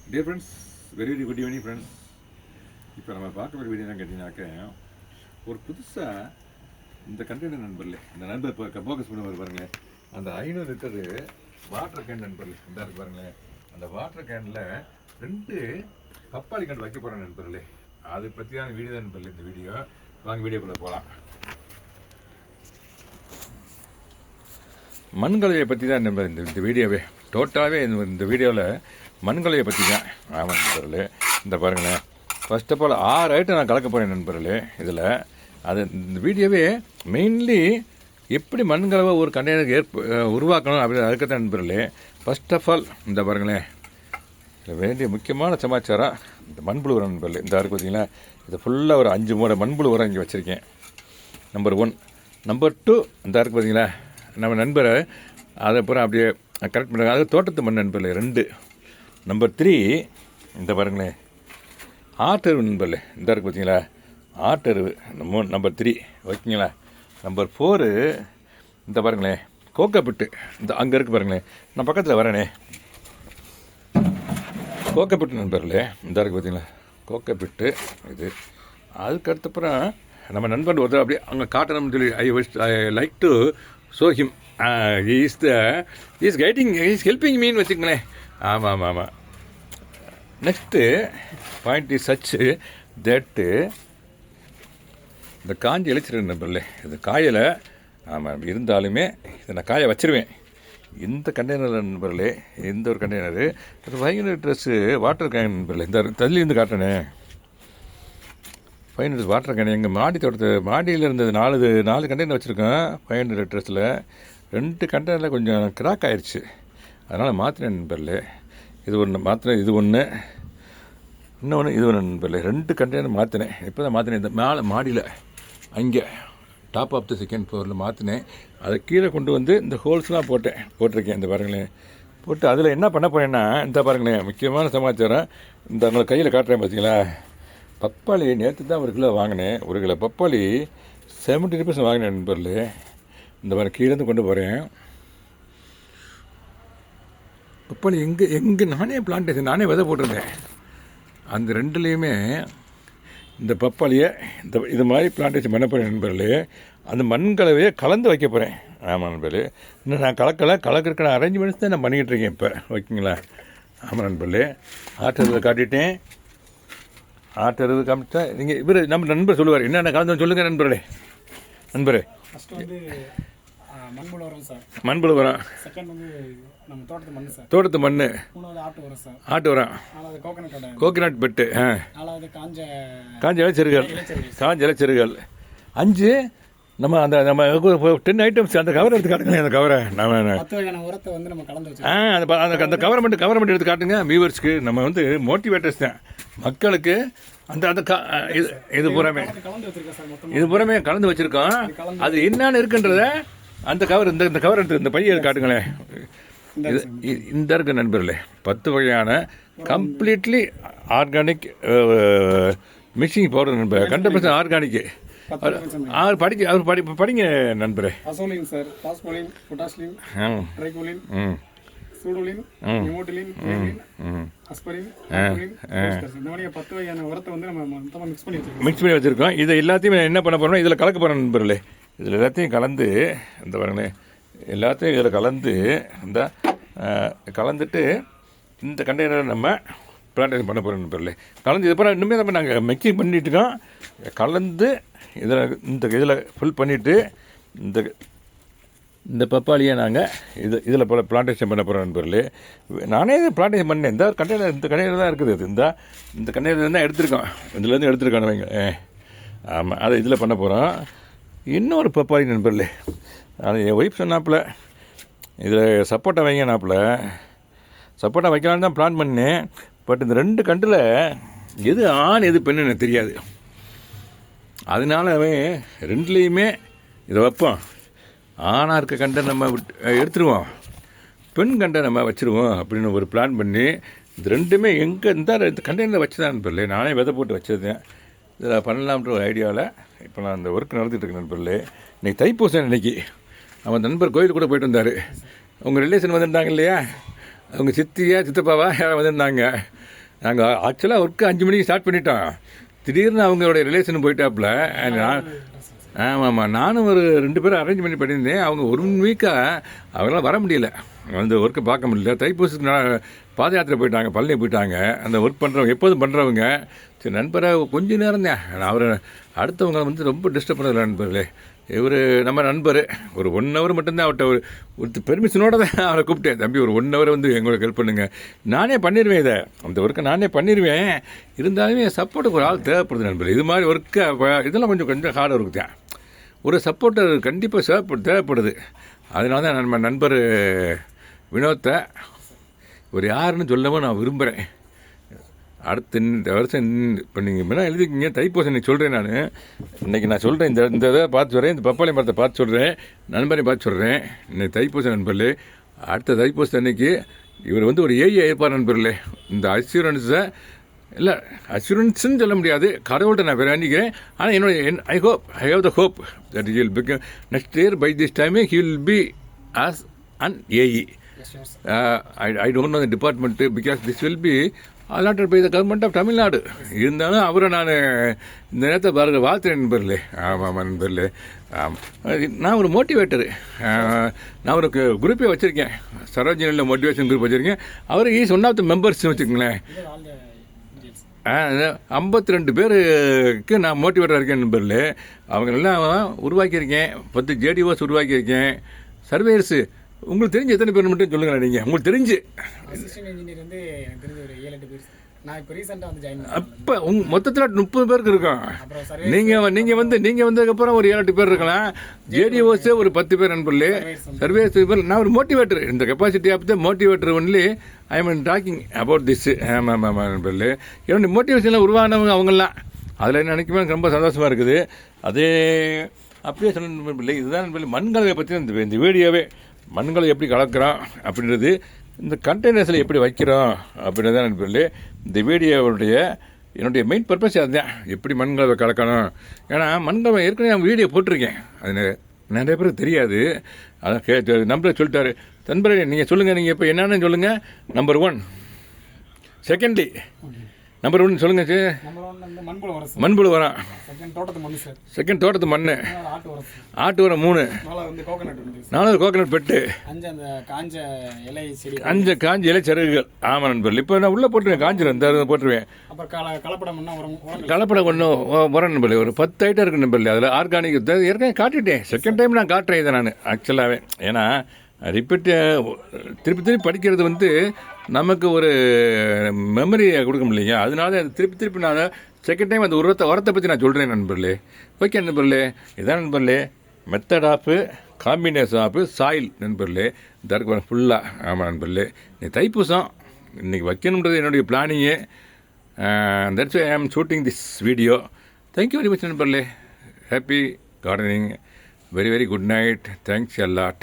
Dear friends, very very good evening friends. இப்போ நம்ம பார்க்க வேண்டிய வீடியோ தான் கேட்டிங்கனாக்க, ஒரு புதுசாக இந்த கண்டெய்னர் நண்பர்ல இந்த நண்பர் இப்போ ஃபோக்கஸ் பண்ணுவார் பாருங்களேன். அந்த 500 லிட்டரு வாட்டர் கேன் நண்பர்ல இந்த இருக்கு பாருங்களேன். அந்த வாட்டர் கேனில் 2 பப்பாளி கண்டு வைக்க போகிறேன் நண்பர்களே. அதை பற்றியான வீடியோ தான் நண்பர்களே இந்த வீடியோ. வாங்க வீடியோக்குள்ளே போகலாம். மண்கலையை பற்றி தான் நண்பர் இந்த வீடியோவே டோட்டலாகவே இந்த வீடியோவில் மண்கலையை பற்றி தான். ஆமாம் நண்பர்களே, இந்த பாருங்களேன். ஃபர்ஸ்ட் ஆஃப் ஆல் 6 ஐட்டம் நான் கலக்க போகிறேன் நண்பர்களே. இதில் அது இந்த வீடியோவே மெயின்லி எப்படி மண்கலவை ஒரு கண்டெய்னருக்கு உருவாக்கணும் அப்படின்னு அதுக்கத்தான் நண்பர்களே. ஃபர்ஸ்ட் ஆஃப் ஆல் இந்த பாருங்களேன், இதில் வேண்டிய முக்கியமான சமாச்சாரம் இந்த மண்புழு உரம் நண்பர்களே. இந்த இருக்கு பார்த்தீங்களா, இது ஃபுல்லாக ஒரு 5 மூடை மண்புழு உரம் இங்கே வச்சுருக்கேன். நம்பர் 1. நம்பர் 2 இந்த இருக்கு பார்த்தீங்களா, நம்ம நண்பரை அதை அப்புறம் அப்படியே கரெக்ட் பண்ணுறாங்க. அது தோட்டத்து மண் நண்பர்களே 2. நம்பர் 3 இந்த பாருங்களேன், ஆட்டருவு நண்பர்களே. இந்த இருக்கு பார்த்தீங்களா, ஆட்டருவு நம்பர் 3 ஓகேங்களா. நம்பர் 4 இந்த பாருங்களேன், கோக்கப்பிட்டு. இந்த அங்கே இருக்குது பாருங்களேன், நான் பக்கத்தில் வரேனே. கோக்கப்பிட்டு நண்பர்களே, இந்த இருக்குது பார்த்தீங்களா, கோக்கப்பிட்டு இது. அதுக்கு அடுத்தப்புறம் நம்ம நண்பன் ஒருத்தர் அப்படியே அங்கே காட்டணும்னு சொல்லி I like to show him. Is guiding, is helping mean வச்சுக்கங்களேன். ஆமாம். நெக்ஸ்ட்டு பாயிண்ட் இஸ் சச் தட்டு இந்த காஞ்சி இழைச்சிருக்கேன் நண்பர்களே. இது காயலை. ஆமாம், இருந்தாலுமே இதை நான் காய வச்சிருவேன். இந்த கண்டெய்னர் நண்பர்களே, இந்த ஒரு கண்டெய்னரு அது 500 லிட்டர்ஸு வாட்டர் கேன் நண்பர்களே. இந்த தள்ளியிருந்து காட்டுறேனே, 500 வாட்டர் கேன். எங்கள் மாடி தோட்டத்து மாடியில் இருந்தது 4 கண்டெய்னர் வச்சுருக்கோம் 500 லிட்டர்ஸில். 2 கண்டெய்னரில் கொஞ்சம் கிராக் ஆயிடுச்சு, அதனால் மாற்றினேன் நண்பர்களே. இது ஒன்று மாற்றினேன், இது ஒன்று, இன்னொன்று இது ஒன்று நண்பர்களே. 2 கண்டெய்னர் மாற்றினேன். இப்போ தான் மாற்றினேன். இந்த மேலே மாடியில் அங்கே டாப் ஆஃப் த செகண்ட் ஃப்ளோரில் மாற்றினேன். அதை கீழே கொண்டு வந்து இந்த ஹோல்ஸ்லாம் போட்டிருக்கேன். இந்த பாருங்களேன், போட்டு அதில் என்ன பண்ண போறேன்னா, இந்த பாருங்களேன் முக்கியமான சமாச்சாரம். இந்த உங்களை கையில் காட்டுறேன் பார்த்தீங்களா, பப்பாளி நேற்று தான் 1 கிலோ வாங்கினேன். 1 கிலோ பப்பாளி 70 ரூபீஸ் வாங்கினேன் நண்பர்களே. இந்த மாதிரி கீழேருந்து கொண்டு போகிறேன். பப்பாளி எங்கே நானே பிளான்டேஷன் நானே விதை போட்டிருந்தேன். அந்த 2லேயுமே இந்த பப்பாளியை இது மாதிரி பிளான்டேஷன் பண்ண போகிறேன் நண்பர்களே. அந்த மண்கலவையை கலந்து வைக்க போகிறேன். ஆமாம் நண்பர்களே, இன்னும் நான் கலக்கிறக்கான அரேஞ்ச்மெண்ட்ஸ் தான் நான் பண்ணிக்கிட்டு இருக்கேன் இப்போ, ஓகேங்களா. ஆமாம் நண்பர்களே, ஆட்டருவை காட்டிட்டேன். ஆட்டருவு காமிச்சா நீங்கள் இவர் நம்ம நண்பர் சொல்லுவார், என்னென்ன கலந்து சொல்லுங்கள் நண்பர்களே. மண்புழு உரம் சார். மண்புழு உரம். செகண்ட் வந்து நம்ம தோட்டத்து மண் சார். தோட்டத்து மண். 3வது ஆட்டு உரம் சார். ஆட்டு உரம். 4வது கோகனட் பெட்டு. 4வது காஞ்ச இலைச்செருகள். 5 நம்ம 10 ஐட்டம்ஸ். அந்த கவரை எடுத்து காட்டுங்க. அந்த கவரை நம்ம 10 வகையான உரத்தை வந்து நம்ம கலந்து வச்சுருக்கோம். அந்த கவரை மட்டும் எடுத்து காட்டுங்க வியூவர்ஸ்க்கு. நம்ம வந்து மோட்டிவேட்டர்ஸ் தான் மக்களுக்கு. அந்த இது பூராமே கலந்து வச்சுருக்கோம். அது என்னன்னு இருக்குன்றத அந்த கவர் இந்த கவர் எடுத்து இந்த பையை காட்டுங்களேன். இந்த இருக்கு நண்பர்களே, 10 வகையான கம்ப்ளீட்லி ஆர்கானிக் மிக்சிங் பவுடர் நண்பர். 100% ஆர்கானிக்கு. படிங்க நண்பரே. அசோலின் சார், பாஸ்போலின், பொட்டாசியம், ட்ரைகோலின், சூடோலின், நிமோட்டிலின், அஸ்பரின், இந்த மாதிரி 10 வகையான உரத்தை வந்து நம்ம மொத்தமாக மிக்ஸ் பண்ணி வச்சுருக்கோம். இதை எல்லாத்தையும் என்ன பண்ண போகிறோம், இதில் கலக்க போகிறோம் நண்பர்களே. இதில் எல்லாத்தையும் கலந்து இந்த பாருங்களேன், எல்லாத்தையும் இதில் கலந்துட்டு இந்த கண்டெய்னரை நம்ம பிளான்டேஷன் பண்ண போகிறோம் நண்பர்களே. கலந்து இது அப்புறம் இன்னுமே நம்ம நாங்கள் மிக்சிங் பண்ணிட்டு இருக்கோம். கலந்து இதில் ஃபில் பண்ணிவிட்டு இந்த பப்பாளியை நாங்கள் இதில் போல் பிளான்டேஷன் பண்ண போகிறோம் நண்பர்களே. நானே இதை பிளான்டேஷன் பண்ணேன். இந்த கண்டெய்னர் தான் இருக்குது. அது இந்த கண்டெய்னர் தான் எடுத்திருக்கோம். இதுலேருந்து எடுத்துருக்கோம் வைங்க. ஆமாம், அதை இதில் பண்ண போகிறோம். இன்னொரு பப்பாளி நண்பர்களே, அது என் ஒய்ஃப் சொன்னாப்புல இதில் சப்போட்டா வைங்கனாப்புல. சப்போட்டா வைக்கலான்னு தான் பிளான் பண்ணேன். பட் இந்த 2 கண்டில் எது ஆண் எது பெண்ணு எனக்கு தெரியாது. அதனால அவன் 2லேயுமே இதை வைப்போம். ஆணாக இருக்க கண்டை நம்ம எடுத்துருவோம், பெண் கண்டை நம்ம வச்சுருவோம் அப்படின்னு ஒரு பிளான் பண்ணி இந்த 2மே இந்த கண்டெய்னரில் வச்சு தான் நண்பர்களே. நானே விதை போட்டு வச்சுருந்தேன். இதில் பண்ணலாம்ன்ற ஒரு ஐடியாவில் இப்போ நான் அந்த ஒர்க் நடத்திட்டு இருக்கேன் நண்பர்களே. இன்றைக்கி தைப்பூசம். இன்றைக்கி நம்ம நண்பர் கோயிலுக்கு கூட போயிட்டு வந்தார். உங்கள் ரிலேஷன் வந்திருந்தாங்க இல்லையா, அவங்க சித்தியா சித்தப்பாவா யாராவது வந்திருந்தாங்க. நாங்கள் ஆக்சுவலாக ஒர்க்கு 5 மணிக்கு ஸ்டார்ட் பண்ணிட்டோம். திடீர்னு அவங்களுடைய ரிலேஷன் போயிட்டாப்புல. ஆமாம், நானும் ஒரு 2 பேரும் அரேஞ்ச் பண்ணி பண்ணியிருந்தேன். அவங்க 1 வீக்காக அவங்களாம் வர முடியல, அந்த ஒர்க்கை பார்க்க முடியல. தைப்பூசத்துக்கு பாத யாத்திரை போயிட்டாங்க, பழனி போயிட்டாங்க. அந்த ஒர்க் பண்ணுறவங்க எப்போதும் பண்ணுறவங்க சரி நண்பராக கொஞ்சம் நேரம் தான் அவர் அடுத்தவங்க வந்து ரொம்ப டிஸ்டர்ப் பண்ணுறதில்ல நண்பர்களே. இவர் நம்ம நண்பர் ஒரு 1 ஹவர் மட்டும்தான் அவர்கிட்ட ஒரு பெர்மிஷனோட தான் அவரை கூப்பிட்டேன். தம்பி ஒரு 1 ஹவர் வந்து எங்களுக்கு ஹெல்ப் பண்ணுங்கள், நானே பண்ணிடுவேன், இதை அந்த ஒர்க்கை நானே பண்ணிடுவேன், இருந்தாலுமே சப்போர்ட்டுக்கு ஒரு ஆள் தேவைப்படுது நண்பர். இது மாதிரி ஒர்க்கு இதெல்லாம் கொஞ்சம் ஹார்ட் ஒர்க் தான், ஒரு சப்போர்ட்டர் கண்டிப்பாக தேவைப்படுது. அதனால தான் நம்ம நண்பர் வினோத்தை ஒரு யாருன்னு சொல்லவும் நான் விரும்புகிறேன். அடுத்த இந்த வருஷம் இப்போ நீங்கள் இப்போலாம் எழுதிக்கிங்க, தைப்பூசம் இன்றைக்கி சொல்கிறேன். இன்றைக்கி நான் சொல்கிறேன், இந்த இதை பார்த்து சொல்கிறேன், இந்த பப்பாளி மரத்தை பார்த்து சொல்கிறேன், நண்பரை பார்த்து சொல்கிறேன். இன்னைக்கு தைப்பூசம் நண்பர்களே. அடுத்த தைப்பூசம் அன்னைக்கு இவர் வந்து ஒரு ஏஐ இருப்பார் நண்பர்களே. இந்த அஷூரன்ஸை இல்லை அஷூரன்ஸுன்னு சொல்ல முடியாது, கடவுள்கிட்ட நான் வேண்டிக்கிறேன். ஆனால் என்னோட I have the hope that he will become next year by this time he will be as an AE. I don't know the department because this will be allotted by the government of Tamil Nadu. இருந்தாலும் அவரை நான் இந்த நேரத்தை பாருங்க வாழ்த்துறேன் நண்பர்களே. ஆமாம் நண்பர்களே, நான் ஒரு மோட்டிவேட்டரு. நான் ஒரு குரூப்பே வச்சுருக்கேன், சரோஜனில் மோட்டிவேஷன் குரூப் வச்சுருக்கேன். அவர் is one of the members வச்சுக்கோங்களேன். 52 பேருக்கு நான் மோட்டிவேட்டராக இருக்கேன் நண்பர்களே. அவங்களெல்லாம் உருவாக்கியிருக்கேன், 10 JDOs உருவாக்கியிருக்கேன். சர்வேயர்ஸு உங்களுக்கு தெரிஞ்சு எத்தனை பேர் மட்டும் சொல்லுங்கள். நீங்கள் உங்களுக்கு தெரிஞ்சு அசிஸ்டன்ட் இன்ஜினியர் வந்து எனக்கு தெரிஞ்ச ஒரு 7-8 பேர். நான் இப்போ ரீசெண்டாக வந்து ஜாயின் பண்ணேன். அப்போ மொத்தத்தில் 30 பேருக்கு இருக்கோம். நீங்கள் வந்ததுக்கப்புறம் ஒரு 7-8 பேர் இருக்கலாம். JDOஸே ஒரு 10 பேர் நண்பர்களே. சர்வேஸ் பேர். நான் ஒரு மோட்டிவேட்டர், இந்த capacity of the motivator only I am talking about this. ஆமாம் நண்பர்களே, என்னுடைய மோட்டிவேஷனில் உருவானவங்க அவங்கெல்லாம். அதில் நினைக்குமே எனக்கு ரொம்ப சந்தோஷமாக இருக்குது. அதே அப்படியே சொல்ல நண்பர்களே, இதுதான் நண்பர்களே மண்கலவை பற்றி இந்த வீடியோவே. மண்களை எப்படி கலக்கிறோம் அப்படின்றது, இந்த கண்டெய்னர்ஸில் எப்படி வைக்கிறோம் அப்படின்றது தான் நண்பர்களே இந்த வீடியோவுடைய என்னுடைய மெயின் பர்பஸ். அதுதான் எப்படி மண்கலவை கலக்கணும். ஏன்னா மண்கலவை ஏற்கனவே நான் வீடியோ போட்டிருக்கேன், அது நிறைய பேருக்கு தெரியாது. அதான் நம்பரை சொல்லிட்டாரு, நண்பரே நீங்கள் சொல்லுங்கள், நீங்கள் இப்போ என்னென்னு சொல்லுங்கள். நம்பர் 1 செகண்ட்லி நம்பர் 1 சொல்லுங்கள் சார். மண்புழு உரம். செகண்ட் தோட்டத்து மண். ஆட்டு உரம் 3. 4 கோகனட் பெட்டு. 5 காஞ்ச இலை சருகுகள். ஆமாம் நண்பர்கள், இப்போ நான் உள்ளே போட்டுருவேன், காஞ்சிரும் இந்த போட்டுருவேன். கலப்படம் ஒன்றும் உரம் நண்பர்களே ஒரு 10 ஐட்டம் இருக்குது நண்பர்களே. அதில் ஆர்கானிக் ஏற்கனவே காட்டிட்டேன். செகண்ட் டைம் நான் காட்டுறேன் இதை நான் ஆக்சுவலாகவே. ஏன்னா திருப்பி படிக்கிறது வந்து நமக்கு ஒரு மெமரியை கொடுக்க முடியலைங்க. அதனால திருப்பி நான் செகண்ட் டைம் அந்த உரத்தை பற்றி நான் சொல்கிறேன் நண்பர்களே. ஓகே நண்பர்களே, இதான் நண்பர்களே method of combination of soil நண்பர்களே. இதற்கு ஃபுல்லாக. ஆமாம் நண்பர்களே, நீ தைப்பூசம் இன்றைக்கி வைக்கணுன்றது என்னுடைய planning. That's I am shooting this video. Thank you very much நண்பர்களே. Happy gardening. Very very good night. Thanks a lot.